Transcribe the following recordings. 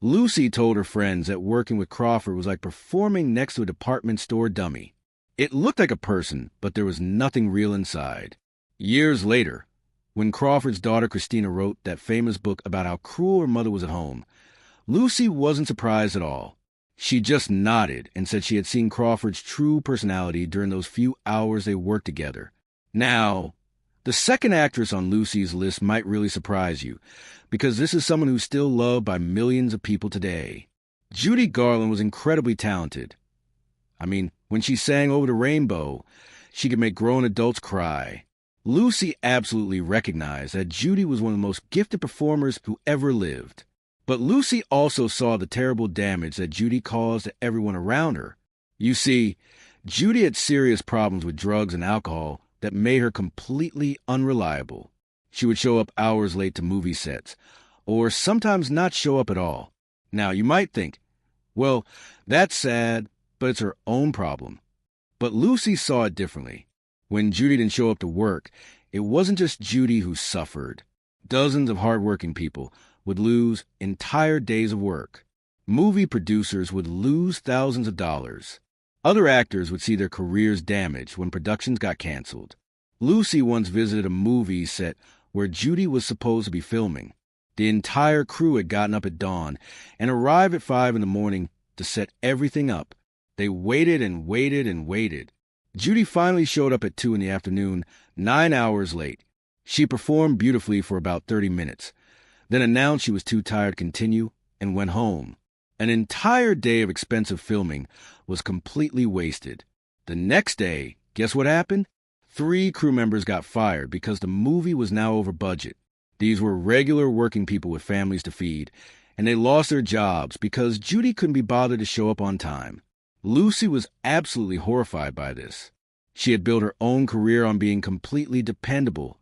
Lucy told her friends that working with Crawford was like performing next to a department store dummy. It looked like a person, but there was nothing real inside. Years later, when Crawford's daughter Christina wrote that famous book about how cruel her mother was at home, Lucy wasn't surprised at all. She just nodded and said she had seen Crawford's true personality during those few hours they worked together. Now, the second actress on Lucy's list might really surprise you, because this is someone who's still loved by millions of people today. Judy Garland was incredibly talented. I mean, when she sang Over the Rainbow, she could make grown adults cry. Lucy absolutely recognized that Judy was one of the most gifted performers who ever lived. But Lucy also saw the terrible damage that Judy caused to everyone around her. You see, Judy had serious problems with drugs and alcohol that made her completely unreliable. She would show up hours late to movie sets, or sometimes not show up at all. Now, you might think, well, that's sad, but it's her own problem. But Lucy saw it differently. When Judy didn't show up to work, it wasn't just Judy who suffered. Dozens of hardworking people would lose entire days of work. Movie producers would lose thousands of dollars. Other actors would see their careers damaged when productions got canceled. Lucy once visited a movie set where Judy was supposed to be filming. The entire crew had gotten up at dawn and arrived at 5 in the morning to set everything up. They waited and waited and waited. Judy finally showed up at 2 in the afternoon, 9 hours late. She performed beautifully for about 30 minutes, then announced she was too tired to continue and went home. An entire day of expensive filming was completely wasted. The next day, guess what happened? 3 crew members got fired because the movie was now over budget. These were regular working people with families to feed, and they lost their jobs because Judy couldn't be bothered to show up on time. Lucy was absolutely horrified by this. She had built her own career on being completely dependable,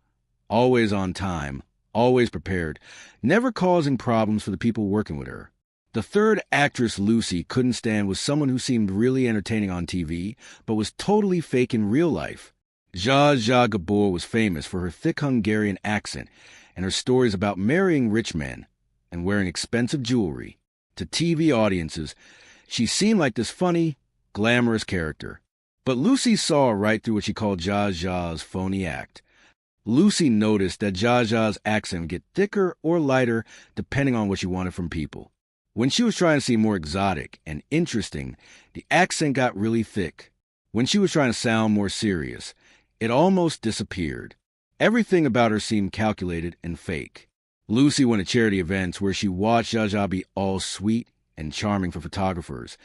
always on time, always prepared, never causing problems for the people working with her. The third actress Lucy couldn't stand was someone who seemed really entertaining on TV, but was totally fake in real life. Zsa Zsa Gabor was famous for her thick Hungarian accent and her stories about marrying rich men and wearing expensive jewelry. To TV audiences, she seemed like this funny, glamorous character. But Lucy saw right through what she called Zsa Zsa's phony act. Lucy noticed that Zsa Zsa's accent would get thicker or lighter depending on what she wanted from people. When she was trying to seem more exotic and interesting, the accent got really thick. When she was trying to sound more serious, it almost disappeared. Everything about her seemed calculated and fake. Lucy went to charity events where she watched Zsa Zsa be all sweet and charming for photographers,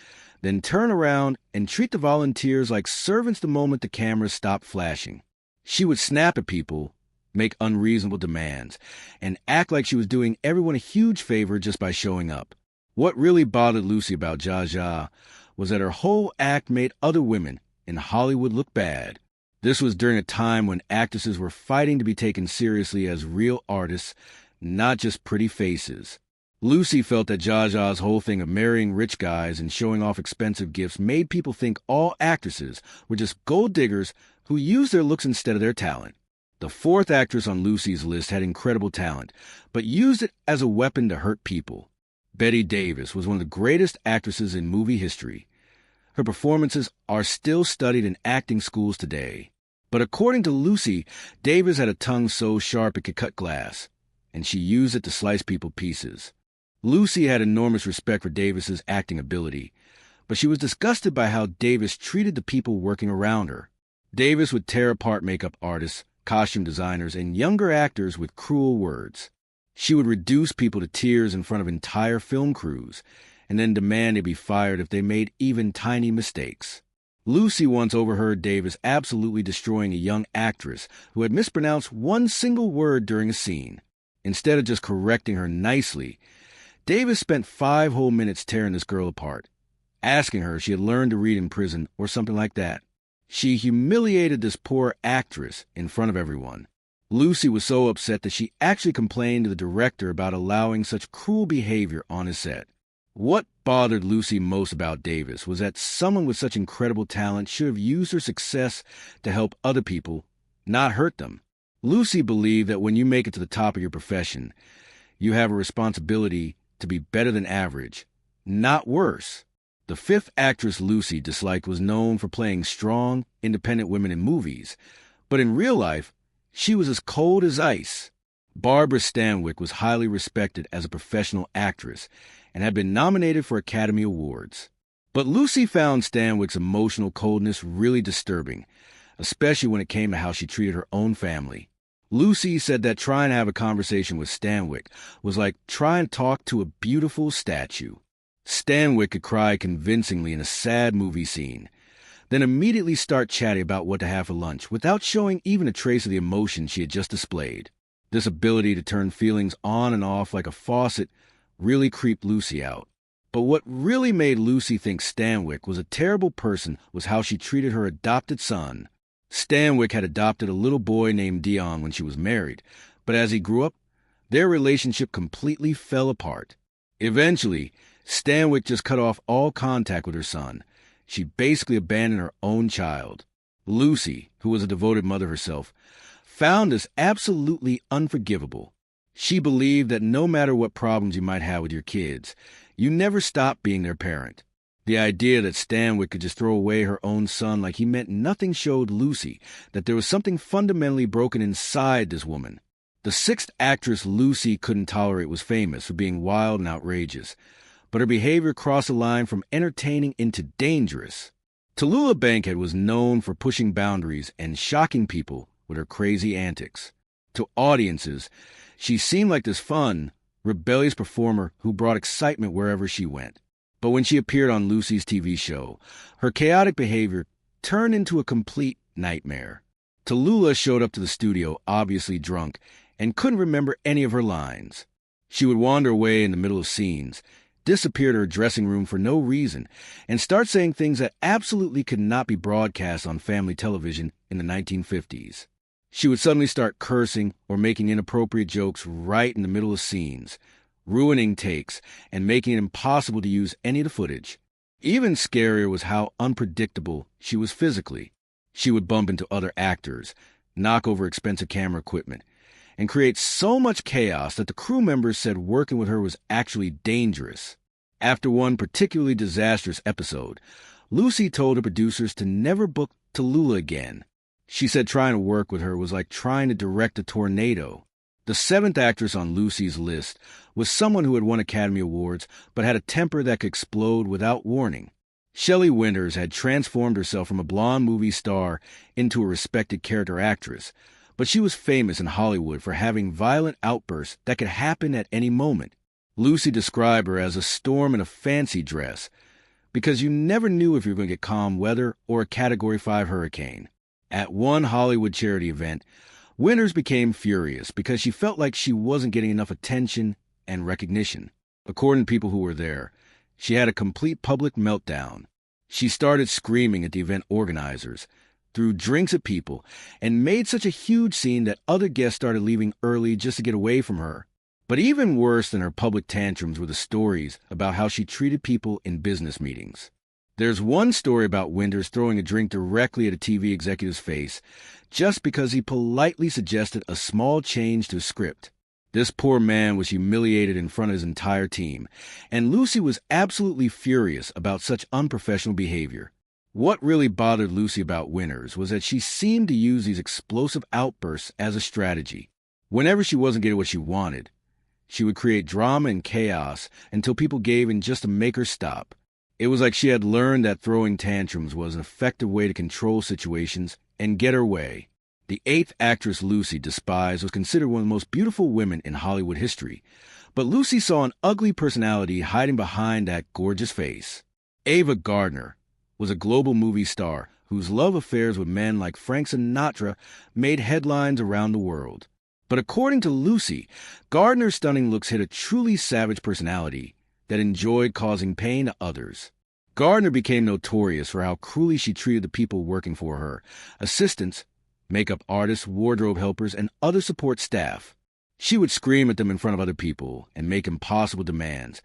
then turn around and treat the volunteers like servants the moment the cameras stopped flashing. She would snap at people, make unreasonable demands, and act like she was doing everyone a huge favor just by showing up. What really bothered Lucy about Zsa Zsa was that her whole act made other women in Hollywood look bad. This was during a time when actresses were fighting to be taken seriously as real artists, not just pretty faces. Lucy felt that Zsa Zsa's whole thing of marrying rich guys and showing off expensive gifts made people think all actresses were just gold diggers who used their looks instead of their talent. The fourth actress on Lucy's list had incredible talent, but used it as a weapon to hurt people. Bette Davis was one of the greatest actresses in movie history. Her performances are still studied in acting schools today. But according to Lucy, Davis had a tongue so sharp it could cut glass, and she used it to slice people pieces. Lucy had enormous respect for Davis's acting ability, but she was disgusted by how Davis treated the people working around her. Davis would tear apart makeup artists, costume designers, and younger actors with cruel words. She would reduce people to tears in front of entire film crews, and then demand they be fired if they made even tiny mistakes. Lucy once overheard Davis absolutely destroying a young actress who had mispronounced one single word during a scene. Instead of just correcting her nicely, Davis spent 5 whole minutes tearing this girl apart, asking her if she had learned to read in prison or something like that. She humiliated this poor actress in front of everyone. Lucy was so upset that she actually complained to the director about allowing such cruel behavior on his set. What bothered Lucy most about Davis was that someone with such incredible talent should have used her success to help other people, not hurt them. Lucy believed that when you make it to the top of your profession, you have a responsibility to be better than average, not worse. The fifth actress Lucy disliked was known for playing strong, independent women in movies, but in real life, she was as cold as ice. Barbara Stanwyck was highly respected as a professional actress and had been nominated for Academy Awards. But Lucy found Stanwyck's emotional coldness really disturbing, especially when it came to how she treated her own family. Lucy said that trying to have a conversation with Stanwyck was like trying to talk to a beautiful statue. Stanwyck could cry convincingly in a sad movie scene, then immediately start chatting about what to have for lunch without showing even a trace of the emotion she had just displayed. This ability to turn feelings on and off like a faucet really creeped Lucy out. But what really made Lucy think Stanwyck was a terrible person was how she treated her adopted son. Stanwyck had adopted a little boy named Dion when she was married, but as he grew up, their relationship completely fell apart. Eventually, Stanwyck just cut off all contact with her son. She basically abandoned her own child. Lucy, who was a devoted mother herself, found this absolutely unforgivable. She believed that no matter what problems you might have with your kids, you never stop being their parent. The idea that Stanwyck could just throw away her own son like he meant nothing showed Lucy that there was something fundamentally broken inside this woman. The sixth actress Lucy couldn't tolerate was famous for being wild and outrageous, but her behavior crossed the line from entertaining into dangerous. Tallulah Bankhead was known for pushing boundaries and shocking people with her crazy antics. To audiences, she seemed like this fun, rebellious performer who brought excitement wherever she went. But when she appeared on Lucy's TV show, her chaotic behavior turned into a complete nightmare. Tallulah showed up to the studio obviously drunk and couldn't remember any of her lines. She would wander away in the middle of scenes, disappear to her dressing room for no reason, and start saying things that absolutely could not be broadcast on family television in the 1950s. She would suddenly start cursing or making inappropriate jokes right in the middle of scenes, ruining takes and making it impossible to use any of the footage. Even scarier was how unpredictable she was physically. She would bump into other actors, knock over expensive camera equipment, and create so much chaos that the crew members said working with her was actually dangerous. After one particularly disastrous episode, Lucy told her producers to never book Tallulah again. She said trying to work with her was like trying to direct a tornado. The seventh actress on Lucy's list was someone who had won Academy Awards but had a temper that could explode without warning. Shelley Winters had transformed herself from a blonde movie star into a respected character actress, but she was famous in Hollywood for having violent outbursts that could happen at any moment. Lucy described her as a storm in a fancy dress, because you never knew if you were going to get calm weather or a Category 5 hurricane. At one Hollywood charity event, Winters became furious because she felt like she wasn't getting enough attention and recognition. According to people who were there, she had a complete public meltdown. She started screaming at the event organizers, threw drinks at people, and made such a huge scene that other guests started leaving early just to get away from her. But even worse than her public tantrums were the stories about how she treated people in business meetings. There's one story about Winters throwing a drink directly at a TV executive's face just because he politely suggested a small change to a script. This poor man was humiliated in front of his entire team, and Lucy was absolutely furious about such unprofessional behavior. What really bothered Lucy about Winters was that she seemed to use these explosive outbursts as a strategy. Whenever she wasn't getting what she wanted, she would create drama and chaos until people gave in just to make her stop. It was like she had learned that throwing tantrums was an effective way to control situations and get her way. The eighth actress Lucy despised was considered one of the most beautiful women in Hollywood history, but Lucy saw an ugly personality hiding behind that gorgeous face. Ava Gardner was a global movie star whose love affairs with men like Frank Sinatra made headlines around the world. But according to Lucy, Gardner's stunning looks hid a truly savage personality that enjoyed causing pain to others. Gardner became notorious for how cruelly she treated the people working for her, assistants, makeup artists, wardrobe helpers, and other support staff. She would scream at them in front of other people and make impossible demands,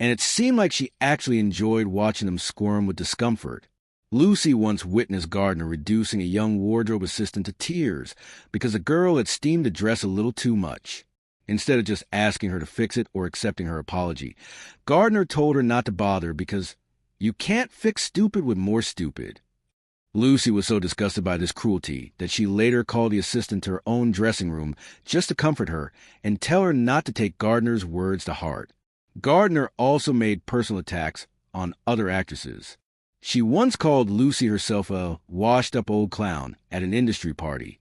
and it seemed like she actually enjoyed watching them squirm with discomfort. Lucy once witnessed Gardner reducing a young wardrobe assistant to tears because the girl had steamed the dress a little too much. instead of just asking her to fix it or accepting her apology. Gardner told her not to bother because you can't fix stupid with more stupid. Lucy was so disgusted by this cruelty that she later called the assistant to her own dressing room just to comfort her and tell her not to take Gardner's words to heart. Gardner also made personal attacks on other actresses. She once called Lucy herself a washed-up old clown at an industry party,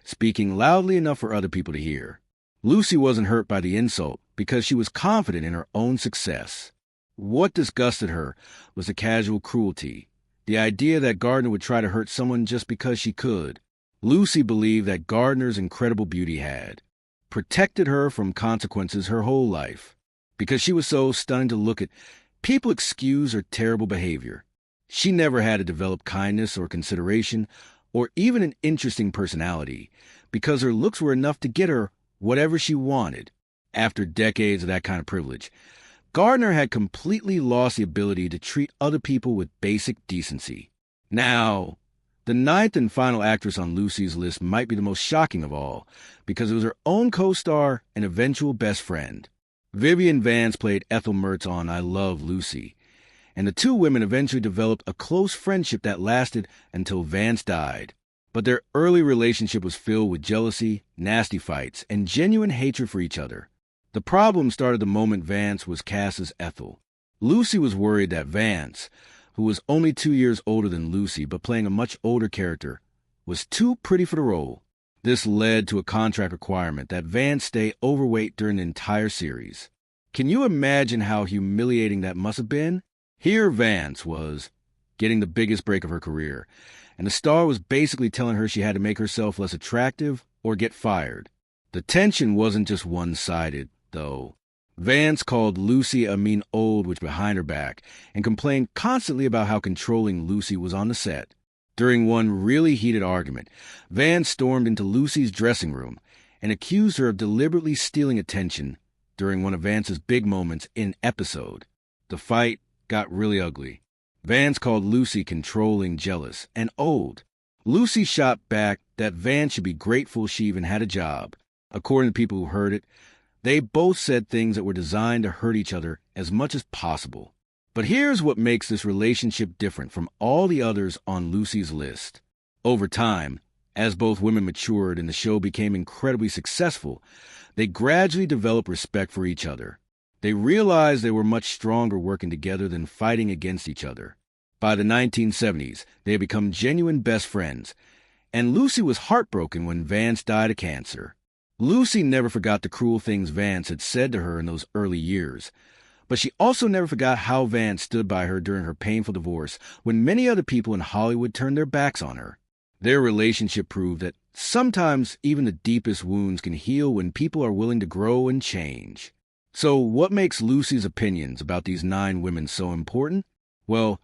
speaking loudly enough for other people to hear. Lucy wasn't hurt by the insult because she was confident in her own success. What disgusted her was the casual cruelty, the idea that Gardner would try to hurt someone just because she could. Lucy believed that Gardner's incredible beauty had protected her from consequences her whole life. Because she was so stunning to look at, people excuse her terrible behavior. She never had to develop kindness or consideration or even an interesting personality because her looks were enough to get her whatever she wanted. After decades of that kind of privilege, Gardner had completely lost the ability to treat other people with basic decency. Now, the ninth and final actress on Lucy's list might be the most shocking of all, because it was her own co-star and eventual best friend. Vivian Vance played Ethel Mertz on I Love Lucy, and the two women eventually developed a close friendship that lasted until Vance died. But their early relationship was filled with jealousy, nasty fights, and genuine hatred for each other. The problem started the moment Vance was cast as Ethel. Lucy was worried that Vance, who was only 2 years older than Lucy but playing a much older character, was too pretty for the role. This led to a contract requirement that Vance stay overweight during the entire series. Can you imagine how humiliating that must have been? Here Vance was getting the biggest break of her career, and the star was basically telling her she had to make herself less attractive or get fired. The tension wasn't just one-sided, though. Vance called Lucy a mean old witch behind her back and complained constantly about how controlling Lucy was on the set. During one really heated argument, Vance stormed into Lucy's dressing room and accused her of deliberately stealing attention during one of Vance's big moments in episode. The fight got really ugly. Vance called Lucy controlling, jealous, and old. Lucy shot back that Vance should be grateful she even had a job. According to people who heard it, they both said things that were designed to hurt each other as much as possible. But here's what makes this relationship different from all the others on Lucy's list. Over time, as both women matured and the show became incredibly successful, they gradually developed respect for each other. They realized they were much stronger working together than fighting against each other. By the 1970s, they had become genuine best friends, and Lucy was heartbroken when Vance died of cancer. Lucy never forgot the cruel things Vance had said to her in those early years, but she also never forgot how Vance stood by her during her painful divorce when many other people in Hollywood turned their backs on her. Their relationship proved that sometimes even the deepest wounds can heal when people are willing to grow and change. So what makes Lucy's opinions about these 9 women so important? Well,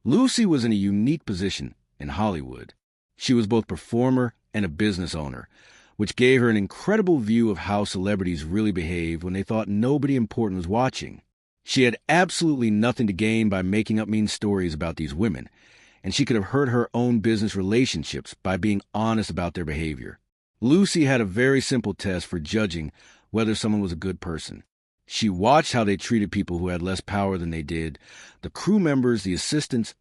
Lucy was in a unique position in Hollywood. She was both performer and a business owner, which gave her an incredible view of how celebrities really behaved when they thought nobody important was watching. She had absolutely nothing to gain by making up mean stories about these women, and she could have hurt her own business relationships by being honest about their behavior. Lucy had a very simple test for judging whether someone was a good person. She watched how they treated people who had less power than they did, the crew members, the assistants,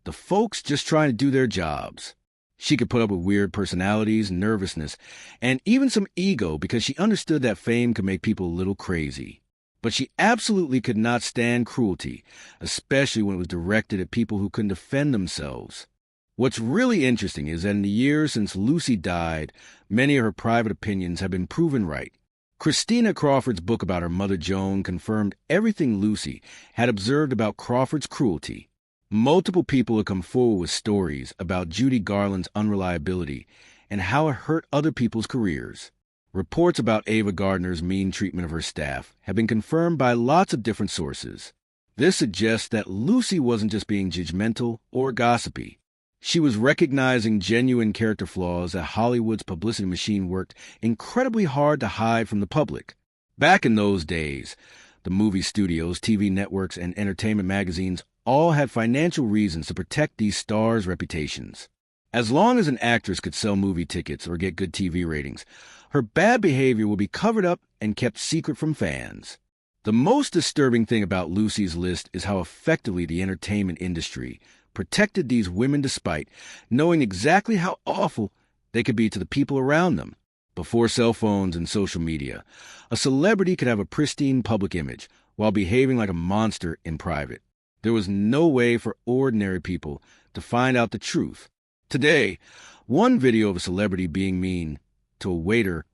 the folks just trying to do their jobs. She could put up with weird personalities, nervousness, and even some ego because she understood that fame could make people a little crazy. But she absolutely could not stand cruelty, especially when it was directed at people who couldn't defend themselves. What's really interesting is that in the years since Lucy died, many of her private opinions have been proven right. Christina Crawford's book about her mother Joan confirmed everything Lucy had observed about Crawford's cruelty. Multiple people have come forward with stories about Judy Garland's unreliability and how it hurt other people's careers. Reports about Ava Gardner's mean treatment of her staff have been confirmed by lots of different sources. This suggests that Lucy wasn't just being judgmental or gossipy. She was recognizing genuine character flaws that Hollywood's publicity machine worked incredibly hard to hide from the public. Back in those days, the movie studios, TV networks, and entertainment magazines all had financial reasons to protect these stars' reputations. As long as an actress could sell movie tickets or get good TV ratings, her bad behavior will be covered up and kept secret from fans. The most disturbing thing about Lucy's list is how effectively the entertainment industry protected these women despite knowing exactly how awful they could be to the people around them. Before cell phones and social media, a celebrity could have a pristine public image while behaving like a monster in private. There was no way for ordinary people to find out the truth. Today, one video of a celebrity being mean to a waiter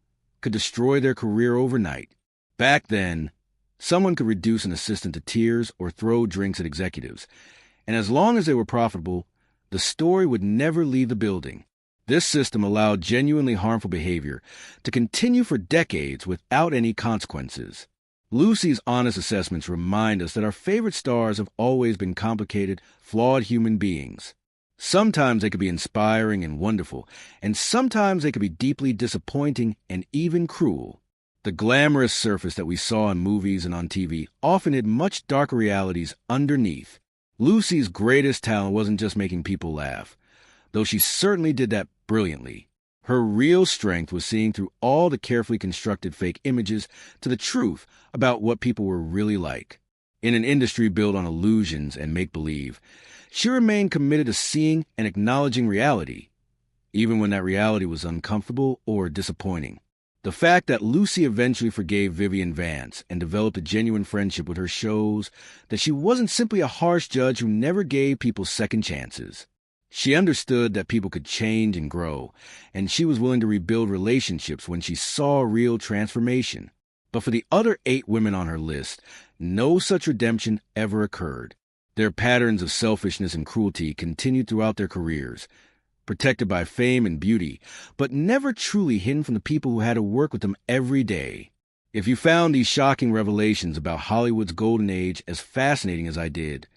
could destroy their career overnight. Back then, someone could reduce an assistant to tears or throw drinks at executives, and as long as they were profitable, the story would never leave the building. This system allowed genuinely harmful behavior to continue for decades without any consequences. Lucy's honest assessments remind us that our favorite stars have always been complicated, flawed human beings. Sometimes they could be inspiring and wonderful, and sometimes they could be deeply disappointing and even cruel. The glamorous surface that we saw in movies and on TV often hid much darker realities underneath. Lucy's greatest talent wasn't just making people laugh, though she certainly did that brilliantly. Her real strength was seeing through all the carefully constructed fake images to the truth about what people were really like. In an industry built on illusions and make-believe, she remained committed to seeing and acknowledging reality, even when that reality was uncomfortable or disappointing. The fact that Lucy eventually forgave Vivian Vance and developed a genuine friendship with her shows that she wasn't simply a harsh judge who never gave people second chances. She understood that people could change and grow, and she was willing to rebuild relationships when she saw real transformation. But for the other 8 women on her list, no such redemption ever occurred. Their patterns of selfishness and cruelty continued throughout their careers, protected by fame and beauty, but never truly hidden from the people who had to work with them every day. If you found these shocking revelations about Hollywood's golden age as fascinating as I did,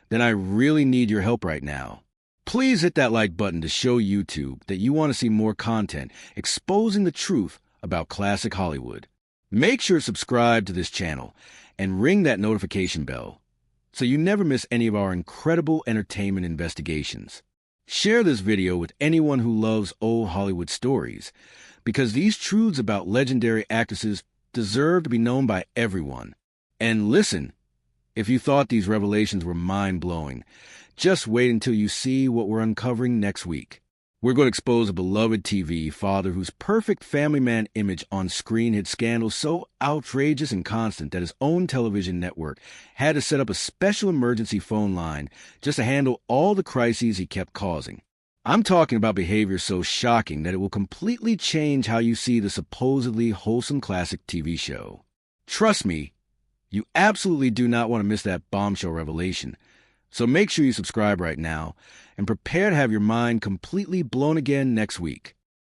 then I really need your help right now. Please hit that like button to show YouTube that you want to see more content exposing the truth about classic Hollywood. Make sure to subscribe to this channel and ring that notification bell so you never miss any of our incredible entertainment investigations. Share this video with anyone who loves old Hollywood stories, because these truths about legendary actresses deserve to be known by everyone. And listen, if you thought these revelations were mind-blowing, just wait until you see what we're uncovering next week. We're going to expose a beloved TV father whose perfect family man image on screen hid scandals so outrageous and constant that his own television network had to set up a special emergency phone line just to handle all the crises he kept causing. I'm talking about behavior so shocking that it will completely change how you see the supposedly wholesome classic TV show. Trust me, you absolutely do not want to miss that bombshell revelation. So make sure you subscribe right now and prepare to have your mind completely blown again next week.